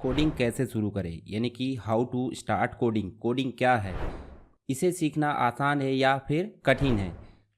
Coding कैसे शुरू करें, यानी कि how to start coding. Coding क्या है, इसे सीखना आसान है या फिर कठिन है,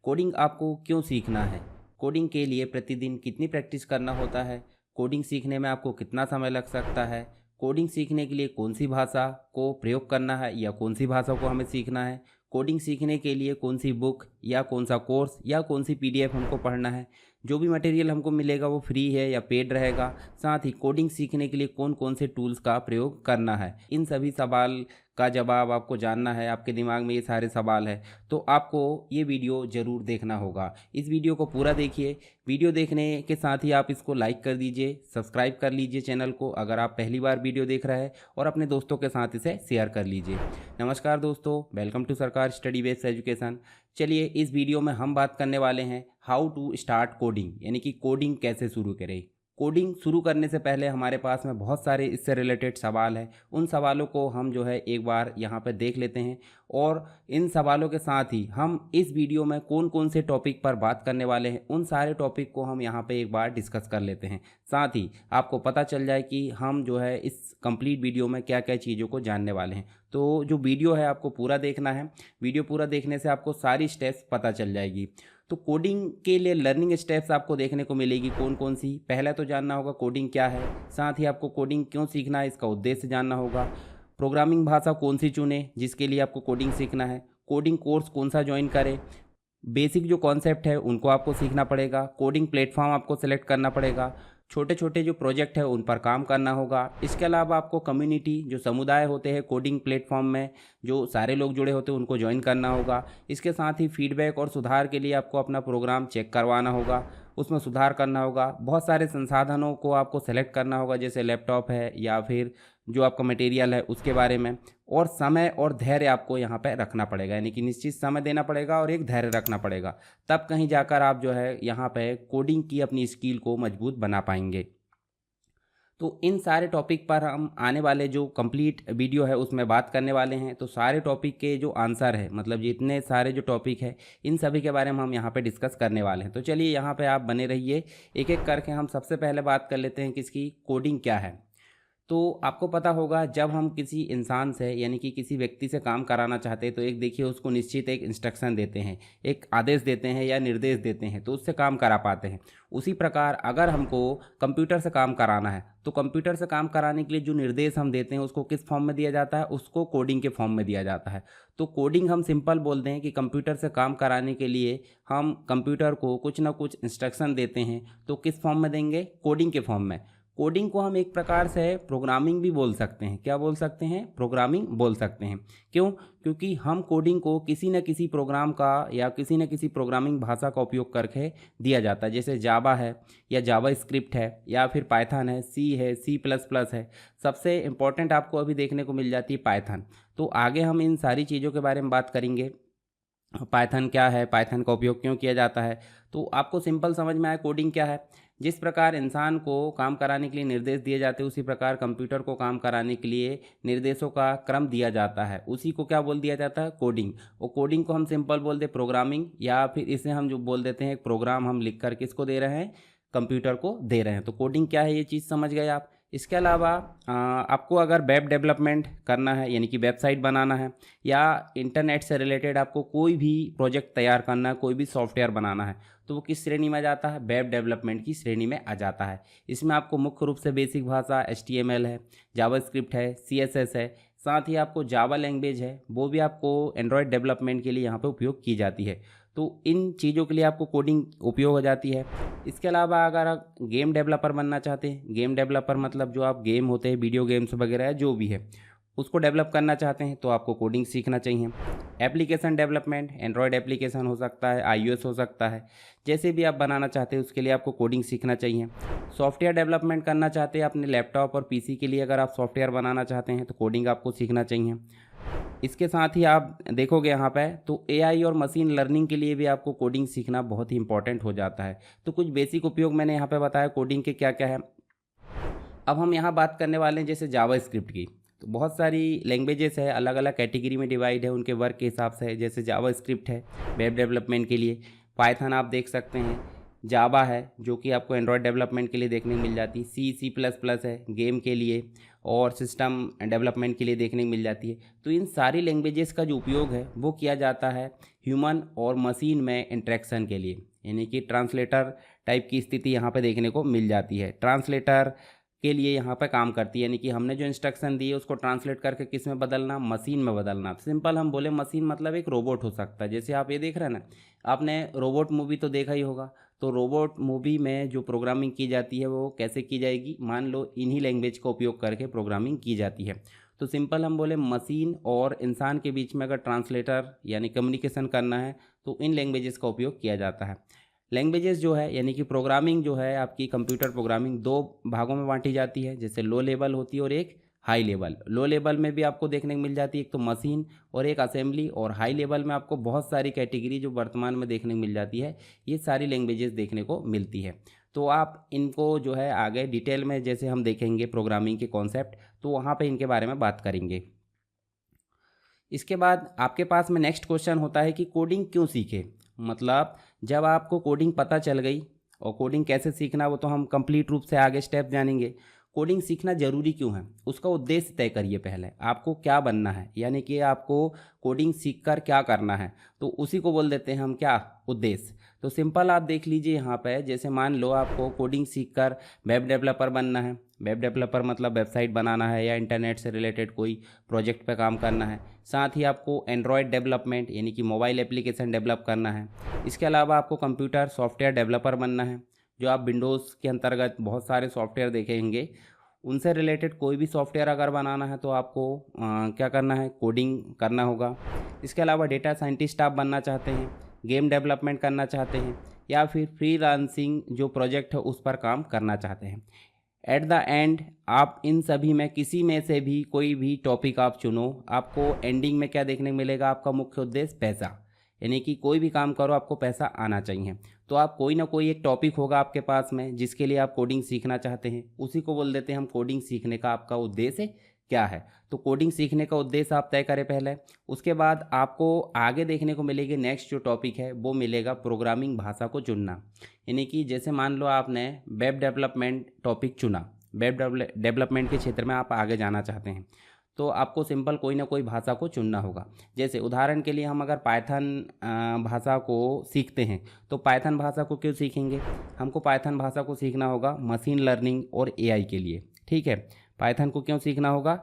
कोडिंग आपको क्यों सीखना है, कोडिंग के लिए प्रतिदिन कितनी प्रैक्टिस करना होता है, कोडिंग सीखने में आपको कितना समय लग सकता है, कोडिंग सीखने के लिए कौन सी भाषा को प्रयोग करना है या कौन सी भाषा को हमें सीखना है, कोडिंग सीखने के लिए कौन सी बुक या कौन सा कोर्स या कौन सी पीडीएफ हमको पढ़ना है, जो भी मटेरियल हमको मिलेगा वो फ्री है या पेड रहेगा, साथ ही कोडिंग सीखने के लिए कौन कौन से टूल्स का प्रयोग करना है। इन सभी सवाल का जवाब आपको जानना है, आपके दिमाग में ये सारे सवाल है तो आपको ये वीडियो ज़रूर देखना होगा। इस वीडियो को पूरा देखिए। वीडियो देखने के साथ ही आप इसको लाइक कर दीजिए, सब्सक्राइब कर लीजिए चैनल को अगर आप पहली बार वीडियो देख रहे हैं, और अपने दोस्तों के साथ इसे शेयर कर लीजिए। नमस्कार दोस्तों, वेलकम टू सरकार स्टडी बेस्ड एजुकेशन। चलिए इस वीडियो में हम बात करने वाले हैं हाउ टू स्टार्ट कोडिंग, यानी कि कोडिंग कैसे शुरू करें। कोडिंग शुरू करने से पहले हमारे पास में बहुत सारे इससे रिलेटेड सवाल हैं। उन सवालों को हम जो है एक बार यहाँ पर देख लेते हैं, और इन सवालों के साथ ही हम इस वीडियो में कौन कौन से टॉपिक पर बात करने वाले हैं उन सारे टॉपिक को हम यहाँ पे एक बार डिस्कस कर लेते हैं। साथ ही आपको पता चल जाए कि हम जो है इस कंप्लीट वीडियो में क्या क्या चीज़ों को जानने वाले हैं। तो जो वीडियो है आपको पूरा देखना है। वीडियो पूरा देखने से आपको सारी स्टेप्स पता चल जाएगी। तो कोडिंग के लिए लर्निंग स्टेप्स आपको देखने को मिलेगी कौन कौन सी। पहला तो जानना होगा कोडिंग क्या है, साथ ही आपको कोडिंग क्यों सीखना है इसका उद्देश्य जानना होगा, प्रोग्रामिंग भाषा कौन सी चुने जिसके लिए आपको कोडिंग सीखना है, कोडिंग कोर्स कौन सा ज्वाइन करें, बेसिक जो कॉन्सेप्ट है उनको आपको सीखना पड़ेगा, कोडिंग प्लेटफॉर्म आपको सेलेक्ट करना पड़ेगा, छोटे छोटे जो प्रोजेक्ट है उन पर काम करना होगा। इसके अलावा आपको कम्युनिटी जो समुदाय होते हैं कोडिंग प्लेटफॉर्म में जो सारे लोग जुड़े होते हैं उनको ज्वाइन करना होगा। इसके साथ ही फीडबैक और सुधार के लिए आपको अपना प्रोग्राम चेक करवाना होगा, उसमें सुधार करना होगा। बहुत सारे संसाधनों को आपको सेलेक्ट करना होगा, जैसे लैपटॉप है या फिर जो आपका मटेरियल है उसके बारे में, और समय और धैर्य आपको यहाँ पे रखना पड़ेगा, यानी कि निश्चित समय देना पड़ेगा और एक धैर्य रखना पड़ेगा। तब कहीं जाकर आप जो है यहाँ पे कोडिंग की अपनी स्किल को मजबूत बना पाएंगे। तो इन सारे टॉपिक पर हम आने वाले जो कंप्लीट वीडियो है उसमें बात करने वाले हैं। तो सारे टॉपिक के जो आंसर है, मतलब जितने सारे जो टॉपिक है इन सभी के बारे में हम यहाँ पे डिस्कस करने वाले हैं। तो चलिए यहाँ पे आप बने रहिए, एक एक करके हम सबसे पहले बात कर लेते हैं किसकी, कोडिंग क्या है। तो आपको पता होगा जब हम किसी इंसान से यानी कि किसी व्यक्ति से काम कराना चाहते हैं तो एक देखिए उसको निश्चित एक इंस्ट्रक्शन देते हैं, एक आदेश देते हैं या निर्देश देते हैं, तो उससे काम करा पाते हैं। उसी प्रकार अगर हमको कंप्यूटर से काम कराना है तो कंप्यूटर से काम कराने के लिए जो निर्देश हम देते हैं उसको किस फॉर्म में दिया जाता है, उसको कोडिंग के फॉर्म में दिया जाता है। तो कोडिंग हम सिंपल बोलते हैं कि कंप्यूटर से काम कराने के लिए हम कंप्यूटर को कुछ ना कुछ इंस्ट्रक्शन देते हैं, तो किस फॉर्म में देंगे, कोडिंग के फॉर्म में। कोडिंग को हम एक प्रकार से प्रोग्रामिंग भी बोल सकते हैं। क्या बोल सकते हैं, प्रोग्रामिंग बोल सकते हैं। क्यों, क्योंकि हम कोडिंग को किसी न किसी प्रोग्राम का या किसी न किसी प्रोग्रामिंग भाषा का उपयोग करके दिया जाता है, जैसे जावा है या जावा स्क्रिप्ट है या फिर पाइथन है, सी है, सी प्लस प्लस है। सबसे इम्पॉर्टेंट आपको अभी देखने को मिल जाती है पाइथन। तो आगे हम इन सारी चीज़ों के बारे में बात करेंगे। पाइथन क्या है, पाइथन का उपयोग क्यों किया जाता है। तो आपको सिंपल समझ में आया कोडिंग क्या है। जिस प्रकार इंसान को काम कराने के लिए निर्देश दिए जाते हैं उसी प्रकार कंप्यूटर को काम कराने के लिए निर्देशों का क्रम दिया जाता है, उसी को क्या बोल दिया जाता है, कोडिंग। और कोडिंग को हम सिंपल बोल दे प्रोग्रामिंग, या फिर इसे हम जो बोल देते हैं एक प्रोग्राम हम लिख कर किसको दे रहे हैं, कंप्यूटर को दे रहे हैं। तो कोडिंग क्या है ये चीज़ समझ गए आप। इसके अलावा आपको अगर वेब डेवलपमेंट करना है यानी कि वेबसाइट बनाना है, या इंटरनेट से रिलेटेड आपको कोई भी प्रोजेक्ट तैयार करना है, कोई भी सॉफ्टवेयर बनाना है, तो वो किस श्रेणी में आ जाता है, वेब डेवलपमेंट की श्रेणी में आ जाता है। इसमें आपको मुख्य रूप से बेसिक भाषा HTML है, जावास्क्रिप्ट है, CSS है, साथ ही आपको जावा लैंग्वेज है, वो भी आपको एंड्रॉयड डेवलपमेंट के लिए यहाँ पे उपयोग की जाती है। तो इन चीज़ों के लिए आपको कोडिंग उपयोग हो जाती है। इसके अलावा अगर आप गेम डेवलपर बनना चाहते हैं, गेम डेवलपर मतलब जो आप गेम होते हैं, वीडियो गेम्स वगैरह है जो भी है, उसको डेवलप करना चाहते हैं तो आपको कोडिंग सीखना चाहिए। एप्लीकेशन डेवलपमेंट, एंड्रॉयड एप्लीकेशन हो सकता है, iOS हो सकता है, जैसे भी आप बनाना चाहते हैं उसके लिए आपको कोडिंग सीखना चाहिए। सॉफ्टवेयर डेवलपमेंट करना चाहते हैं अपने लैपटॉप और PC के लिए, अगर आप सॉफ्टवेयर बनाना चाहते हैं तो कोडिंग आपको सीखना चाहिए। इसके साथ ही आप देखोगे यहाँ पे तो AI और मशीन लर्निंग के लिए भी आपको कोडिंग सीखना बहुत ही इंपॉर्टेंट हो जाता है। तो कुछ बेसिक उपयोग मैंने यहाँ पे बताया कोडिंग के क्या क्या है। अब हम यहाँ बात करने वाले हैं जैसे जावा स्क्रिप्ट की। तो बहुत सारी लैंग्वेजेस है, अलग अलग कैटेगरी में डिवाइड है उनके वर्क के हिसाब से। जैसे जावा स्क्रिप्ट है वेब डेवलपमेंट के लिए, पाइथन आप देख सकते हैं, जावा है जो कि आपको एंड्रॉयड डेवलपमेंट के लिए देखने को मिल जाती है, सी प्लस प्लस है गेम के लिए और सिस्टम डेवलपमेंट के लिए देखने को मिल जाती है। तो इन सारी लैंग्वेजेस का जो उपयोग है वो किया जाता है ह्यूमन और मशीन में इंटरेक्शन के लिए, यानी कि ट्रांसलेटर टाइप की स्थिति यहाँ पे देखने को मिल जाती है। ट्रांसलेटर के लिए यहाँ पे काम करती है, यानी कि हमने जो इंस्ट्रक्शन दी है उसको ट्रांसलेट करके किस में बदलना, मशीन में बदलना। सिंपल हम बोले मशीन मतलब एक रोबोट हो सकता है। जैसे आप ये देख रहे हैं ना, आपने रोबोट मूवी तो देखा ही होगा, तो रोबोट मूवी में जो प्रोग्रामिंग की जाती है वो कैसे की जाएगी, मान लो इन्हीं लैंग्वेज का उपयोग करके प्रोग्रामिंग की जाती है। तो सिंपल हम बोले मशीन और इंसान के बीच में अगर ट्रांसलेटर यानी कम्युनिकेशन करना है तो इन लैंग्वेजेस का उपयोग किया जाता है। लैंग्वेजेस जो है यानी कि प्रोग्रामिंग जो है आपकी कंप्यूटर प्रोग्रामिंग दो भागों में बांटी जाती है, जैसे लो लेवल होती है और एक हाई लेवल। लो लेवल में भी आपको देखने को मिल जाती है एक तो मशीन और एक असेंबली, और हाई लेवल में आपको बहुत सारी कैटेगरी जो वर्तमान में देखने को मिल जाती है, ये सारी लैंग्वेजेस देखने को मिलती है। तो आप इनको जो है आगे डिटेल में जैसे हम देखेंगे प्रोग्रामिंग के कॉन्सेप्ट, तो वहाँ पे इनके बारे में बात करेंगे। इसके बाद आपके पास में नेक्स्ट क्वेश्चन होता है कि कोडिंग क्यों सीखे। मतलब जब आपको कोडिंग पता चल गई और कोडिंग कैसे सीखना वो तो हम कंप्लीट रूप से आगे स्टेप जानेंगे। कोडिंग सीखना ज़रूरी क्यों है, उसका उद्देश्य तय करिए पहले, आपको क्या बनना है, यानी कि आपको कोडिंग सीखकर क्या करना है, तो उसी को बोल देते हैं हम क्या, उद्देश्य। तो सिंपल आप देख लीजिए यहाँ पे, जैसे मान लो आपको कोडिंग सीखकर वेब डेवलपर बनना है। वेब डेवलपर मतलब वेबसाइट बनाना है या इंटरनेट से रिलेटेड कोई प्रोजेक्ट पे काम करना है। साथ ही आपको एंड्रॉयड डेवलपमेंट यानी कि मोबाइल एप्लीकेशन डेवलप करना है। इसके अलावा आपको कंप्यूटर सॉफ्टवेयर डेवलपर बनना है, जो आप विंडोज़ के अंतर्गत बहुत सारे सॉफ्टवेयर देखेंगे, उनसे रिलेटेड कोई भी सॉफ्टवेयर अगर बनाना है तो आपको क्या करना है, कोडिंग करना होगा। इसके अलावा डेटा साइंटिस्ट आप बनना चाहते हैं, गेम डेवलपमेंट करना चाहते हैं, या फिर फ्रीलांसिंग जो प्रोजेक्ट है उस पर काम करना चाहते हैं। एट द एंड आप इन सभी में किसी में से भी कोई भी टॉपिक आप चुनो, आपको एंडिंग में क्या देखने को मिलेगा, आपका मुख्य उद्देश्य पैसा, यानी कि कोई भी काम करो आपको पैसा आना चाहिए। तो आप कोई ना कोई एक टॉपिक होगा आपके पास में जिसके लिए आप कोडिंग सीखना चाहते हैं, उसी को बोल देते हैं हम कोडिंग सीखने का आपका उद्देश्य क्या है। तो कोडिंग सीखने का उद्देश्य आप तय करें पहले, उसके बाद आपको आगे देखने को मिलेगी नेक्स्ट जो टॉपिक है वो मिलेगा प्रोग्रामिंग भाषा को चुनना। यानी कि जैसे मान लो आपने वेब डेवलपमेंट टॉपिक चुना, वेब डेवलपमेंट के क्षेत्र में आप आगे जाना चाहते हैं, तो आपको सिंपल कोई ना कोई भाषा को चुनना होगा। जैसे उदाहरण के लिए हम अगर पाइथन भाषा को सीखते हैं, तो पाइथन भाषा को क्यों सीखेंगे, हमको पाइथन भाषा को सीखना होगा मशीन लर्निंग और एआई के लिए। ठीक है, पाइथन को क्यों सीखना होगा,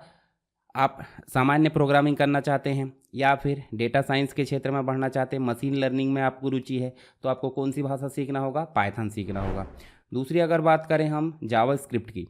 आप सामान्य प्रोग्रामिंग करना चाहते हैं या फिर डेटा साइंस के क्षेत्र में बढ़ना चाहते हैं, मशीन लर्निंग में आपको रुचि है, तो आपको कौन सी भाषा सीखना होगा, पाइथन सीखना होगा। दूसरी अगर बात करें हम जावास्क्रिप्ट की,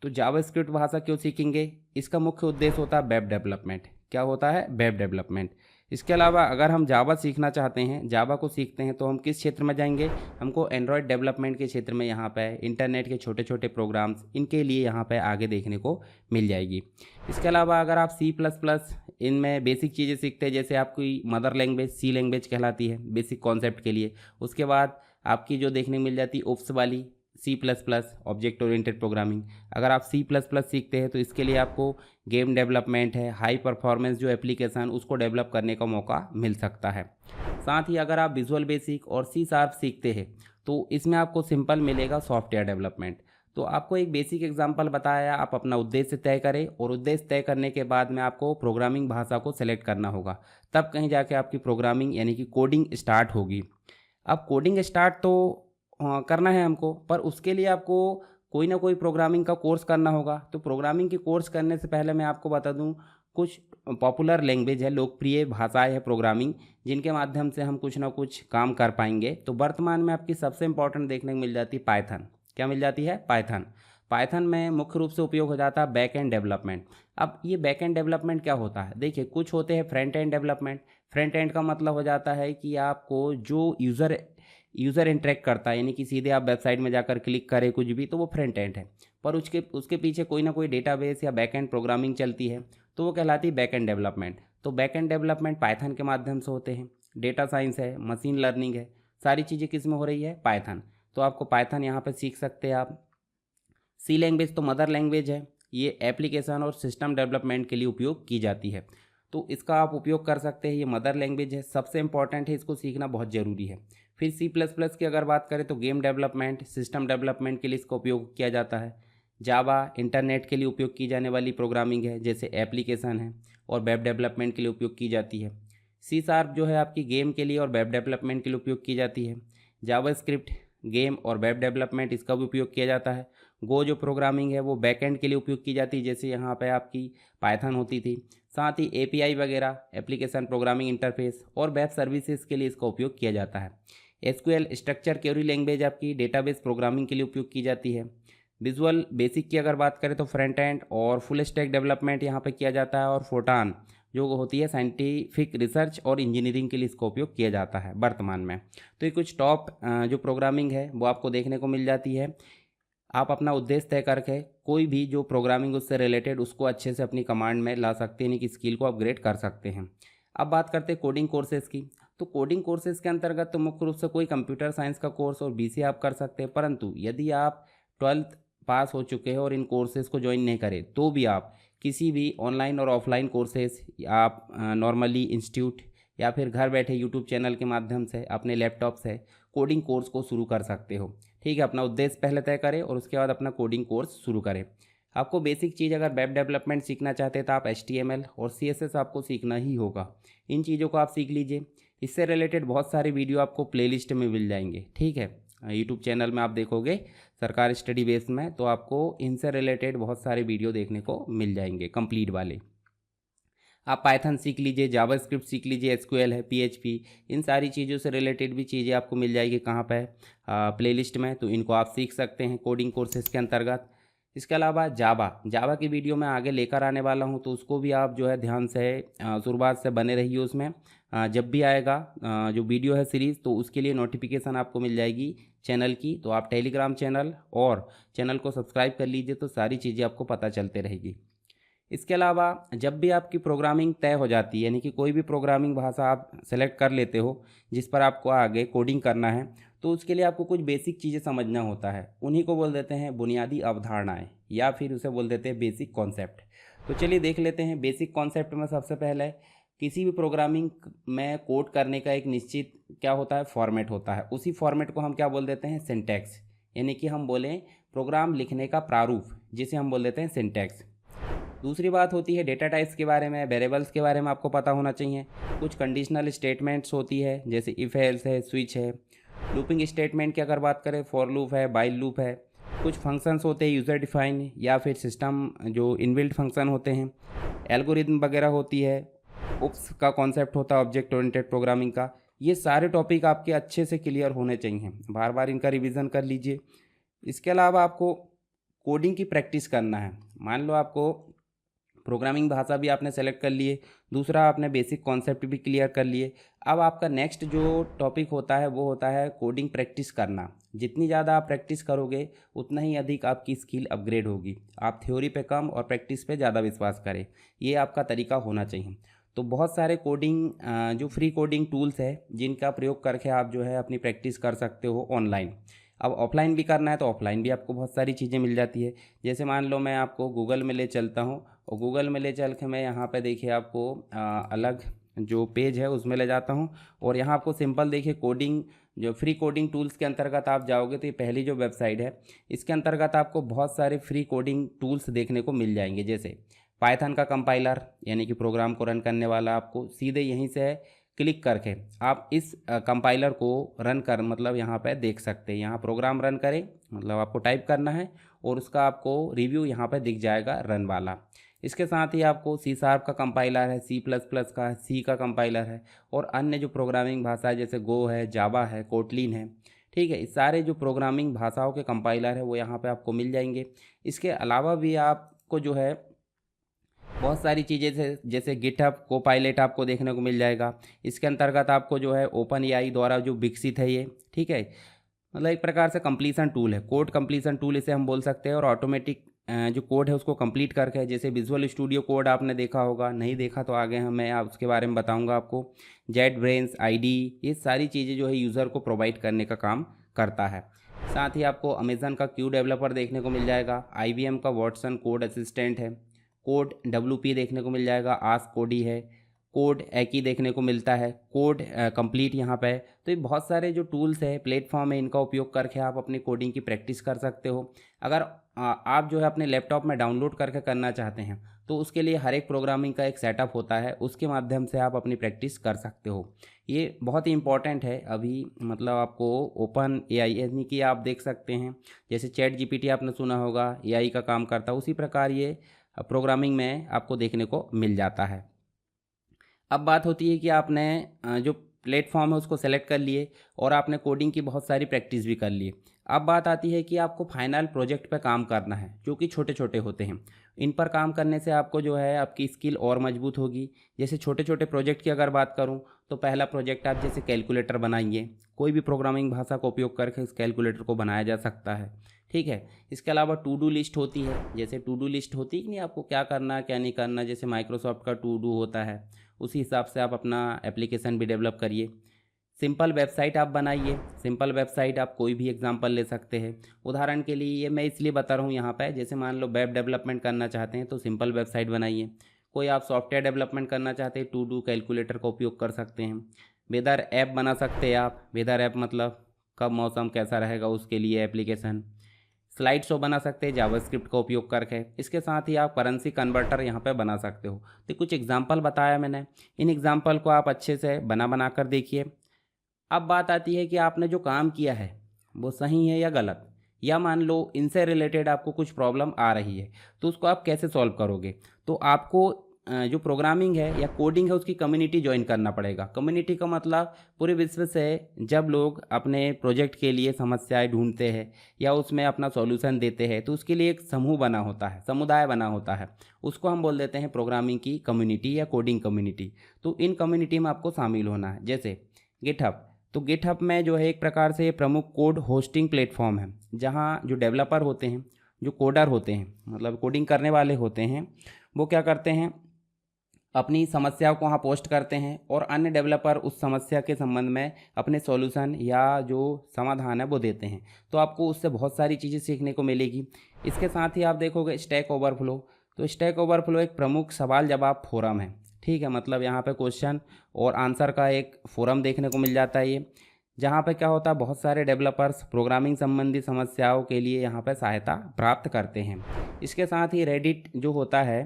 तो जावास्क्रिप्ट भाषा क्यों सीखेंगे, इसका मुख्य उद्देश्य होता है वेब डेवलपमेंट। क्या होता है, वेब डेवलपमेंट। इसके अलावा अगर हम जावा सीखना चाहते हैं, जावा को सीखते हैं, तो हम किस क्षेत्र में जाएंगे, हमको एंड्रॉयड डेवलपमेंट के क्षेत्र में, यहाँ पे इंटरनेट के छोटे छोटे प्रोग्राम्स इनके लिए यहाँ पे आगे देखने को मिल जाएगी। इसके अलावा अगर आप सी प्लस प्लस इनमें बेसिक चीज़ें सीखते हैं, जैसे आपकी मदर लैंग्वेज सी लैंग्वेज कहलाती है बेसिक कॉन्सेप्ट के लिए, उसके बाद आपकी जो देखने को मिल जाती है ओप्स वाली C plus plus object oriented programming. अगर आप सी प्लस प्लस सीखते हैं तो इसके लिए आपको गेम डेवलपमेंट है, हाई परफॉर्मेंस जो एप्लीकेशन उसको डेवलप करने का मौका मिल सकता है। साथ ही अगर आप विजुअल बेसिक और सी शार्प सीखते हैं तो इसमें आपको सिंपल मिलेगा सॉफ्टवेयर डेवलपमेंट। तो आपको एक बेसिक एग्जांपल बताया, आप अपना उद्देश्य तय करें और उद्देश्य तय करने के बाद में आपको प्रोग्रामिंग भाषा को सेलेक्ट करना होगा, तब कहीं जाके आपकी प्रोग्रामिंग यानी कि कोडिंग स्टार्ट होगी। अब कोडिंग स्टार्ट तो करना है हमको, पर उसके लिए आपको कोई ना कोई प्रोग्रामिंग का कोर्स करना होगा। तो प्रोग्रामिंग के कोर्स करने से पहले मैं आपको बता दूं, कुछ पॉपुलर लैंग्वेज है, लोकप्रिय भाषाएं है प्रोग्रामिंग, जिनके माध्यम से हम कुछ ना कुछ काम कर पाएंगे। तो वर्तमान में आपकी सबसे इंपॉर्टेंट देखने को मिल जाती है पाइथन। क्या मिल जाती है, पाइथन। पाइथन में मुख्य रूप से उपयोग हो जाता है बैक एंड डेवलपमेंट। अब ये बैक एंड डेवलपमेंट क्या होता है, देखिए कुछ होते हैं front end development. Front end का मतलब हो जाता है कि आपको जो यूज़र इंटरेक्ट करता है, यानी कि सीधे आप वेबसाइट में जाकर क्लिक करें कुछ भी, तो वो फ्रंट एंड है। पर उसके पीछे कोई ना कोई डेटाबेस या बैक एंड प्रोग्रामिंग चलती है, तो वो कहलाती है बैक एंड डेवलपमेंट। तो बैक एंड डेवलपमेंट पाइथन के माध्यम से होते हैं। डेटा साइंस है, मशीन लर्निंग है, सारी चीज़ें किस में हो रही है, पाइथन। तो आपको पाइथन यहाँ पर सीख सकते हैं आप। सी लैंग्वेज तो मदर लैंग्वेज है, ये एप्लीकेशन और सिस्टम डेवलपमेंट के लिए उपयोग की जाती है, तो इसका आप उपयोग कर सकते हैं। ये मदर लैंग्वेज है, सबसे इंपॉर्टेंट है, इसको सीखना बहुत ज़रूरी है। फिर C++ की अगर बात करें तो गेम डेवलपमेंट, सिस्टम डेवलपमेंट के लिए इसका उपयोग किया जाता है। जावा इंटरनेट के लिए उपयोग की जाने वाली प्रोग्रामिंग है, जैसे एप्लीकेशन है, और वेब डेवलपमेंट के लिए उपयोग की जाती है। C# जो है आपकी गेम के लिए और वेब डेवलपमेंट के लिए उपयोग की जाती है। जावास्क्रिप्ट गेम और वेब डेवलपमेंट इसका भी उपयोग किया जाता है। गो जो प्रोग्रामिंग है वो बैकएंड के लिए उपयोग की जाती है, जैसे यहाँ पे आपकी पाइथन होती थी। साथ ही API वगैरह, एप्लीकेशन प्रोग्रामिंग इंटरफेस, और वेब सर्विसेज के लिए इसका उपयोग किया जाता है। SQL स्ट्रक्चर क्वेरी लैंग्वेज आपकी डेटाबेस प्रोग्रामिंग के लिए उपयोग की जाती है। विजुअल बेसिक की अगर बात करें तो फ्रंट एंड और फुल स्टैक डेवलपमेंट यहाँ पे किया जाता है। और फोटान जो होती है साइंटिफिक रिसर्च और इंजीनियरिंग के लिए इसका उपयोग किया जाता है वर्तमान में। तो ये कुछ टॉप जो प्रोग्रामिंग है वो आपको देखने को मिल जाती है। आप अपना उद्देश्य तय करके कोई भी जो प्रोग्रामिंग उससे रिलेटेड उसको अच्छे से अपनी कमांड में ला सकते हैं, यानी कि स्किल को अपग्रेड कर सकते हैं। अब बात करते हैं कोडिंग कोर्सेज़ की। तो कोडिंग कोर्सेज़ के अंतर्गत तो मुख्य रूप से कोई कंप्यूटर साइंस का कोर्स और BCA आप कर सकते हैं, परंतु यदि आप 12th पास हो चुके हैं और इन कोर्सेज़ को ज्वाइन नहीं करें तो भी आप किसी भी ऑनलाइन और ऑफलाइन कोर्सेज़ आप नॉर्मली इंस्टीट्यूट या फिर घर बैठे यूट्यूब चैनल के माध्यम से अपने लैपटॉप से कोडिंग कोर्स को शुरू कर सकते हो। ठीक है, अपना उद्देश्य पहले तय करें और उसके बाद अपना कोडिंग कोर्स शुरू करें। आपको बेसिक चीज़ अगर वेब डेवलपमेंट सीखना चाहते हैं तो आप HTML और CSS आपको सीखना ही होगा। इन चीज़ों को आप सीख लीजिए। इससे रिलेटेड बहुत सारे वीडियो आपको प्लेलिस्ट में मिल जाएंगे। ठीक है, यूट्यूब चैनल में आप देखोगे सरकार स्टडी बेस में, तो आपको इनसे रिलेटेड बहुत सारे वीडियो देखने को मिल जाएंगे कंप्लीट वाले। आप पाइथन सीख लीजिए, जावास्क्रिप्ट सीख लीजिए, SQL है, PHP, इन सारी चीज़ों से रिलेटेड भी चीज़ें आपको मिल जाएगी। कहाँ पे? प्लेलिस्ट में, तो इनको आप सीख सकते हैं कोडिंग कोर्सेज़ के अंतर्गत। इसके अलावा जावा की वीडियो मैं आगे लेकर आने वाला हूँ, तो उसको भी आप जो है ध्यान से शुरुआत से बने रहिए उसमें। जब भी आएगा जो वीडियो है सीरीज़, तो उसके लिए नोटिफिकेशन आपको मिल जाएगी चैनल की। तो आप टेलीग्राम चैनल और चैनल को सब्सक्राइब कर लीजिए, तो सारी चीज़ें आपको पता चलते रहेगी। इसके अलावा जब भी आपकी प्रोग्रामिंग तय हो जाती है, यानी कि कोई भी प्रोग्रामिंग भाषा आप सेलेक्ट कर लेते हो जिस पर आपको आगे कोडिंग करना है, तो उसके लिए आपको कुछ बेसिक चीज़ें समझना होता है। उन्हीं को बोल देते हैं बुनियादी अवधारणाएं, या फिर उसे बोल देते हैं बेसिक कॉन्सेप्ट। तो चलिए देख लेते हैं। बेसिक कॉन्सेप्ट में सबसे पहले किसी भी प्रोग्रामिंग में कोड करने का एक निश्चित क्या होता है, फॉर्मेट होता है। उसी फॉर्मेट को हम क्या बोल देते हैं, सिंटैक्स, यानी कि हम बोलें प्रोग्राम लिखने का प्रारूप, जिसे हम बोल देते हैं सिंटैक्स। दूसरी बात होती है डेटा टाइप्स के बारे में, वेरिएबल्स के बारे में आपको पता होना चाहिए। कुछ कंडीशनल स्टेटमेंट्स होती है, जैसे इफ़ एल्स है, स्विच है। लूपिंग स्टेटमेंट की अगर बात करें, फॉर लूप है, वाइल लूप है। कुछ फंक्शंस होते हैं यूज़र डिफाइन या फिर सिस्टम जो इनबिल्ट फंक्शन होते हैं। एल्गोरिदम वगैरह होती है। ओप्स का कॉन्सेप्ट होता है ऑब्जेक्ट ओरिएंटेड प्रोग्रामिंग का। ये सारे टॉपिक आपके अच्छे से क्लियर होने चाहिए, बार बार इनका रिवीजन कर लीजिए। इसके अलावा आपको कोडिंग की प्रैक्टिस करना है। मान लो आपको प्रोग्रामिंग भाषा भी आपने सेलेक्ट कर लिए, दूसरा आपने बेसिक कॉन्सेप्ट भी क्लियर कर लिए। अब आपका नेक्स्ट जो टॉपिक होता है वो होता है कोडिंग प्रैक्टिस करना। जितनी ज़्यादा आप प्रैक्टिस करोगे उतना ही अधिक आपकी स्किल अपग्रेड होगी। आप थ्योरी पे कम और प्रैक्टिस पे ज़्यादा विश्वास करें, ये आपका तरीका होना चाहिए। तो बहुत सारे कोडिंग जो फ्री कोडिंग टूल्स है जिनका प्रयोग करके आप जो है अपनी प्रैक्टिस कर सकते हो ऑनलाइन। अब ऑफलाइन भी करना है तो ऑफलाइन भी आपको बहुत सारी चीज़ें मिल जाती है। जैसे मान लो मैं आपको गूगल में ले चलता हूँ, और गूगल में ले चल के मैं यहाँ पे देखिए आपको अलग जो पेज है उसमें ले जाता हूँ, और यहाँ आपको सिंपल देखिए कोडिंग जो फ्री कोडिंग टूल्स के अंतर्गत आप जाओगे तो ये पहली जो वेबसाइट है इसके अंतर्गत आपको बहुत सारे फ्री कोडिंग टूल्स देखने को मिल जाएंगे। जैसे पाइथन का कंपाइलर, यानी कि प्रोग्राम को रन करने वाला, आपको सीधे यहीं से क्लिक करके आप इस कंपाइलर को रन कर मतलब यहाँ पे देख सकते हैं। यहाँ प्रोग्राम रन करें मतलब आपको टाइप करना है और उसका आपको रिव्यू यहाँ पे दिख जाएगा रन वाला। इसके साथ ही आपको C# का कंपाइलर है, C++ का है, C का कंपाइलर है, और अन्य जो प्रोग्रामिंग भाषा है जैसे गो है, जावा है, कोटलिन है। ठीक है, इस सारे जो प्रोग्रामिंग भाषाओं के कंपाइलर है वो यहाँ पे आपको मिल जाएंगे। इसके अलावा भी आपको जो है बहुत सारी चीज़ें जैसे गिटहब कोपायलट आपको देखने को मिल जाएगा। इसके अंतर्गत आपको जो है ओपन AI द्वारा जो विकसित है ये, ठीक है, मतलब एक प्रकार से कंप्लीसन टूल है, कोड कंप्लीसन टूल इसे हम बोल सकते हैं। और ऑटोमेटिक जो कोड है उसको कंप्लीट करके, जैसे विजुअल स्टूडियो कोड आपने देखा होगा, नहीं देखा तो आगे मैं उसके बारे में बताऊंगा आपको। जेट ब्रेन्स, ID, ये सारी चीज़ें जो है यूज़र को प्रोवाइड करने का काम करता है। साथ ही आपको अमेज़न का क्यू डेवलपर देखने को मिल जाएगा, IBM का वाटसन कोड असिस्टेंट है, कोड WP देखने को मिल जाएगा, आस्क कोडी है, कोड एक ही देखने को मिलता है, कोड कंप्लीट यहाँ पे है। तो ये बहुत सारे जो टूल्स है, प्लेटफॉर्म है, इनका उपयोग करके आप अपनी कोडिंग की प्रैक्टिस कर सकते हो। अगर आप जो है अपने लैपटॉप में डाउनलोड करके करना चाहते हैं तो उसके लिए हर एक प्रोग्रामिंग का एक सेटअप होता है, उसके माध्यम से आप अपनी प्रैक्टिस कर सकते हो। ये बहुत ही इंपॉर्टेंट है अभी, मतलब आपको ओपन एआई यानी कि आप देख सकते हैं जैसे चैट जीपीटी आपने सुना होगा, एआई का काम करता है, उसी प्रकार ये प्रोग्रामिंग में आपको देखने को मिल जाता है। अब बात होती है कि आपने जो प्लेटफॉर्म है उसको सेलेक्ट कर लिए और आपने कोडिंग की बहुत सारी प्रैक्टिस भी कर ली। अब बात आती है कि आपको फाइनल प्रोजेक्ट पे काम करना है जो कि छोटे छोटे होते हैं। इन पर काम करने से आपको जो है आपकी स्किल और मजबूत होगी। जैसे छोटे छोटे प्रोजेक्ट की अगर बात करूं तो पहला प्रोजेक्ट आप जैसे कैलकुलेटर बनाइए, कोई भी प्रोग्रामिंग भाषा का उपयोग करके इस कैलकुलेटर को बनाया जा सकता है, ठीक है। इसके अलावा टू डू लिस्ट होती है, जैसे टू डू लिस्ट होती है कि नहीं, आपको क्या करना है क्या नहीं करना, जैसे माइक्रोसॉफ्ट का टू डू होता है, उसी हिसाब से आप अपना एप्लीकेशन भी डेवलप करिए। सिंपल वेबसाइट आप बनाइए, सिंपल वेबसाइट आप कोई भी एग्जांपल ले सकते हैं। उदाहरण के लिए ये मैं इसलिए बता रहा हूँ यहाँ पे, जैसे मान लो वेब डेवलपमेंट करना चाहते हैं तो सिंपल वेबसाइट बनाइए। कोई आप सॉफ्टवेयर डेवलपमेंट करना चाहते हैं, टू डू कैलकुलेटर का उपयोग कर सकते हैं। वेदर ऐप बना सकते हैं आप, वेदर ऐप मतलब कब मौसम कैसा रहेगा उसके लिए एप्लीकेशन। स्लाइड शो बना सकते हैं जावास्क्रिप्ट का उपयोग करके। इसके साथ ही आप करेंसी कन्वर्टर यहाँ पे बना सकते हो। तो कुछ एग्जांपल बताया मैंने, इन एग्जांपल को आप अच्छे से बना कर देखिए। अब बात आती है कि आपने जो काम किया है वो सही है या गलत, या मान लो इनसे रिलेटेड आपको कुछ प्रॉब्लम आ रही है तो उसको आप कैसे सॉल्व करोगे। तो आपको जो प्रोग्रामिंग है या कोडिंग है उसकी कम्युनिटी ज्वाइन करना पड़ेगा। कम्युनिटी का मतलब पूरे विश्व से जब लोग अपने प्रोजेक्ट के लिए समस्याएं ढूंढते हैं या उसमें अपना सॉल्यूशन देते हैं तो उसके लिए एक समूह बना होता है, समुदाय बना होता है, उसको हम बोल देते हैं प्रोग्रामिंग की कम्युनिटी या कोडिंग कम्युनिटी। तो इन कम्युनिटी में आपको शामिल होना है। जैसे गिटहब, तो गिटहब में जो है एक प्रकार से प्रमुख कोड होस्टिंग प्लेटफॉर्म है, जहाँ जो डेवलपर होते हैं, जो कोडर होते हैं, मतलब कोडिंग करने वाले होते हैं, वो क्या करते हैं अपनी समस्याओं को वहाँ पोस्ट करते हैं और अन्य डेवलपर उस समस्या के संबंध में अपने सॉल्यूशन या जो समाधान है वो देते हैं। तो आपको उससे बहुत सारी चीज़ें सीखने को मिलेगी। इसके साथ ही आप देखोगे स्टैक ओवरफ्लो, तो स्टैक ओवरफ्लो एक प्रमुख सवाल जवाब फोरम है, ठीक है। मतलब यहाँ पे क्वेश्चन और आंसर का एक फोरम देखने को मिल जाता है ये, जहाँ पे क्या होता है बहुत सारे डेवलपर्स प्रोग्रामिंग संबंधी समस्याओं के लिए यहाँ पे सहायता प्राप्त करते हैं। इसके साथ ही रेडिट जो होता है,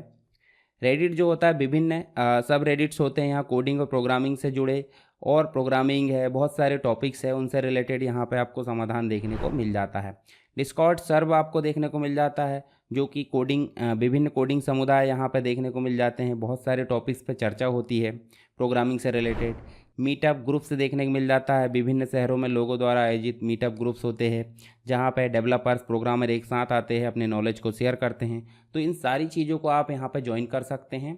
रेडिट जो होता है विभिन्न सब रेडिट्स होते हैं यहाँ कोडिंग और प्रोग्रामिंग से जुड़े, और प्रोग्रामिंग है बहुत सारे टॉपिक्स है उनसे रिलेटेड यहाँ पे आपको समाधान देखने को मिल जाता है। डिस्कॉर्ड सर्व आपको देखने को मिल जाता है, जो कि कोडिंग विभिन्न कोडिंग समुदाय यहाँ पे देखने को मिल जाते हैं, बहुत सारे टॉपिक्स पे चर्चा होती है प्रोग्रामिंग से रिलेटेड। मीटअप ग्रुप्स देखने को मिल जाता है, विभिन्न शहरों में लोगों द्वारा आयोजित मीटअप ग्रुप्स होते हैं जहाँ पे डेवलपर्स प्रोग्रामर एक साथ आते हैं, अपने नॉलेज को शेयर करते हैं। तो इन सारी चीज़ों को आप यहाँ पे ज्वाइन कर सकते हैं।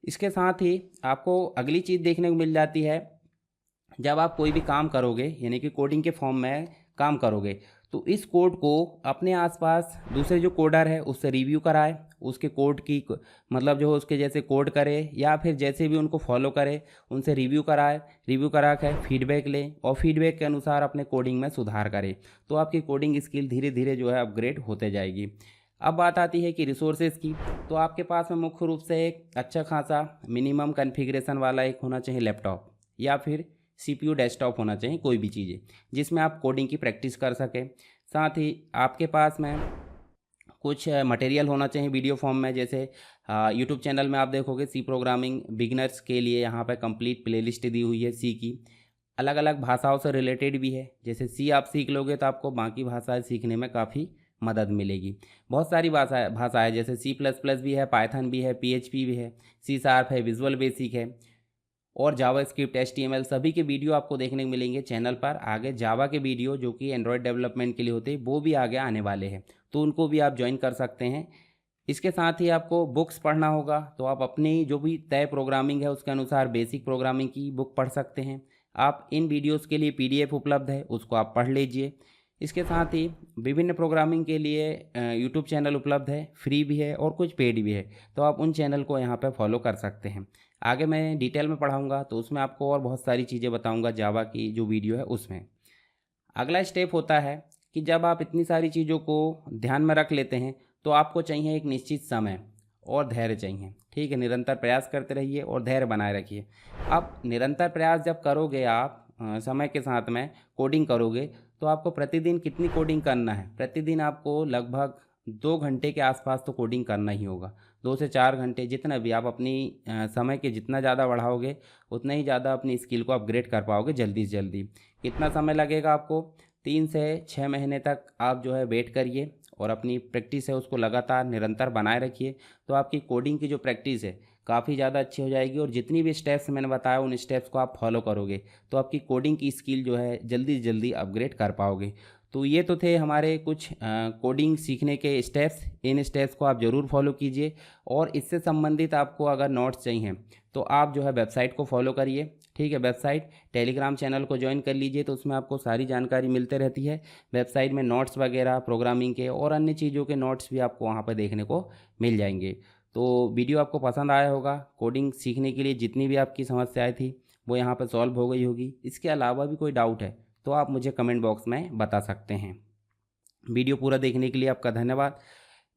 इसके साथ ही आपको अगली चीज़ देखने को मिल जाती है, जब आप कोई भी काम करोगे यानी कि कोडिंग के फॉर्म में काम करोगे तो इस कोड को अपने आसपास दूसरे जो कोडर है उससे रिव्यू कराए, उसके कोड की मतलब जो उसके जैसे कोड करे या फिर जैसे भी उनको फॉलो करे उनसे रिव्यू कराए, रिव्यू करा कर फीडबैक ले और फीडबैक के अनुसार अपने कोडिंग में सुधार करे। तो आपकी कोडिंग स्किल धीरे धीरे जो है अपग्रेड होते जाएगी। अब बात आती है कि रिसोर्सेज की, तो आपके पास में मुख्य रूप से एक अच्छा खासा मिनिमम कन्फिग्रेशन वाला एक होना चाहिए लैपटॉप, या फिर सीपीयू डेस्कटॉप होना चाहिए, कोई भी चीज़ें जिसमें आप कोडिंग की प्रैक्टिस कर सकें। साथ ही आपके पास में कुछ मटेरियल होना चाहिए वीडियो फॉर्म में, जैसे यूट्यूब चैनल में आप देखोगे सी प्रोग्रामिंग बिगिनर्स के लिए यहाँ पर कंप्लीट प्लेलिस्ट दी हुई है। सी की अलग अलग भाषाओं से रिलेटेड भी है, जैसे सी आप सीख लोगे तो आपको बाकी भाषाएं सीखने में काफ़ी मदद मिलेगी। बहुत सारी भाषा है जैसे C++ भी है, पाइथन भी है, PHP भी है, C# है, विजुअल बेसिक है और जावास्क्रिप्ट HTML सभी के वीडियो आपको देखने को मिलेंगे चैनल पर। आगे जावा के वीडियो जो कि एंड्रॉयड डेवलपमेंट के लिए होते हैं वो भी आगे आने वाले हैं, तो उनको भी आप ज्वाइन कर सकते हैं। इसके साथ ही आपको बुक्स पढ़ना होगा, तो आप अपनी जो भी तय प्रोग्रामिंग है उसके अनुसार बेसिक प्रोग्रामिंग की बुक पढ़ सकते हैं। आप इन वीडियोस के लिए PDF उपलब्ध है, उसको आप पढ़ लीजिए। इसके साथ ही विभिन्न प्रोग्रामिंग के लिए यूट्यूब चैनल उपलब्ध है, फ्री भी है और कुछ पेड भी है, तो आप उन चैनल को यहाँ पर फॉलो कर सकते हैं। आगे मैं डिटेल में पढ़ाऊँगा तो उसमें आपको और बहुत सारी चीज़ें बताऊँगा जावा की जो वीडियो है उसमें। अगला स्टेप होता है कि जब आप इतनी सारी चीज़ों को ध्यान में रख लेते हैं तो आपको चाहिए एक निश्चित समय और धैर्य चाहिए। ठीक है, निरंतर प्रयास करते रहिए और धैर्य बनाए रखिए। अब निरंतर प्रयास जब करोगे आप समय के साथ में कोडिंग करोगे, तो आपको प्रतिदिन कितनी कोडिंग करना है, प्रतिदिन आपको लगभग 2 घंटे के आसपास तो कोडिंग करना ही होगा। 2 से 4 घंटे, जितना भी आप अपनी समय के जितना ज़्यादा बढ़ाओगे उतना ही ज़्यादा अपनी स्किल को अपग्रेड कर पाओगे जल्दी से जल्दी। कितना समय लगेगा आपको? 3 से 6 महीने तक आप जो है वेट करिए और अपनी प्रैक्टिस है उसको लगातार निरंतर बनाए रखिए। तो आपकी कोडिंग की जो प्रैक्टिस है काफ़ी ज़्यादा अच्छी हो जाएगी, और जितनी भी स्टेप्स मैंने बताया उन स्टेप्स को आप फॉलो करोगे तो आपकी कोडिंग की स्किल जो है जल्दी से जल्दी अपग्रेड कर पाओगे। तो ये तो थे हमारे कुछ कोडिंग सीखने के स्टेप्स। इन स्टेप्स को आप ज़रूर फॉलो कीजिए, और इससे संबंधित आपको अगर नोट्स चाहिए तो आप जो है वेबसाइट को फॉलो करिए। ठीक है, वेबसाइट टेलीग्राम चैनल को ज्वाइन कर लीजिए, तो उसमें आपको सारी जानकारी मिलते रहती है। वेबसाइट में नोट्स वगैरह, प्रोग्रामिंग के और अन्य चीज़ों के नोट्स भी आपको वहाँ पर देखने को मिल जाएंगे। तो वीडियो आपको पसंद आया होगा। कोडिंग सीखने के लिए जितनी भी आपकी समस्याएं थी वो यहाँ पर सॉल्व हो गई होगी। इसके अलावा भी कोई डाउट है तो आप मुझे कमेंट बॉक्स में बता सकते हैं। वीडियो पूरा देखने के लिए आपका धन्यवाद।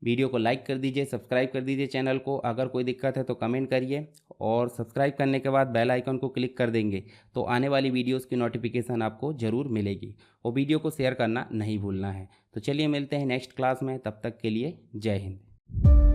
वीडियो को लाइक कर दीजिए, सब्सक्राइब कर दीजिए चैनल को। अगर कोई दिक्कत है तो कमेंट करिए, और सब्सक्राइब करने के बाद बेल आइकन को क्लिक कर देंगे तो आने वाली वीडियोस की नोटिफिकेशन आपको ज़रूर मिलेगी। और वीडियो को शेयर करना नहीं भूलना है। तो चलिए मिलते हैं नेक्स्ट क्लास में, तब तक के लिए जय हिंद।